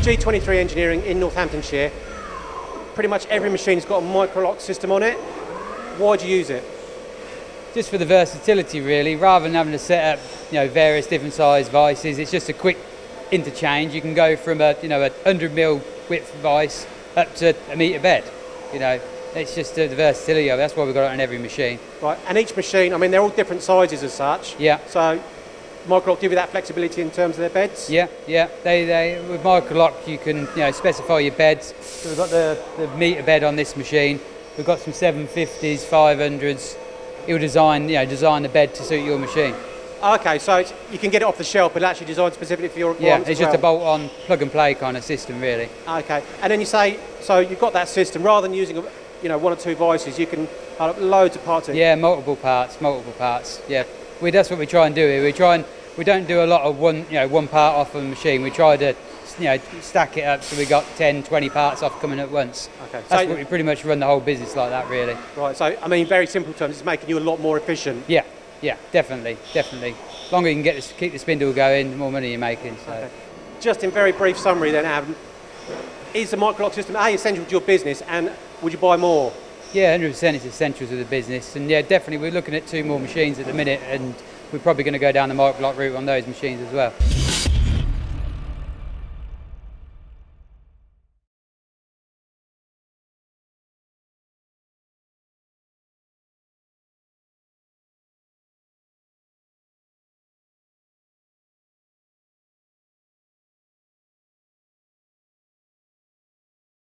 G23 Engineering in Northamptonshire. Pretty much every machine's got a MicroLoc system on it. Why do you use it? Just for the versatility, really, rather than having to set up, various different size vices. It's just a quick interchange. You can go from a 100mm width vice up to a metre bed. It's just the versatility of it. That's why we've got it on every machine. Right, and each machine, I mean, they're all different sizes as such. Yeah. So MicroLoc give you that flexibility in terms of their beds? Yeah. They with MicroLoc you can specify your beds. So we've got the metre bed on this machine. We've got some 750s, 500s. It will design the bed to suit your machine. Okay, so you can get it off the shelf, but actually designed specifically for your requirements. Yeah, it's just a bolt-on, plug-and-play kind of system, really. Okay, and then you say, so you've got that system. Rather than using one or two vices, you can add up loads of parts. Yeah, multiple parts. Yeah, that's what we try and do here. We don't do a lot of one part off of a machine. We try to stack it up so we got 10, 20 parts off coming at once. Okay, that's what we pretty much run the whole business like that, really. Right. So I mean, very simple terms, it's making you a lot more efficient. Yeah, definitely. The longer you can keep the spindle going, the more money you're making. So. Okay. Just in very brief summary then, Adam, is the MicroLoc system essential to your business, and would you buy more? Yeah, 100% it's essential to the business, and yeah, definitely we're looking at 2 more machines at the minute, and we're probably going to go down the MicroLoc route on those machines as well.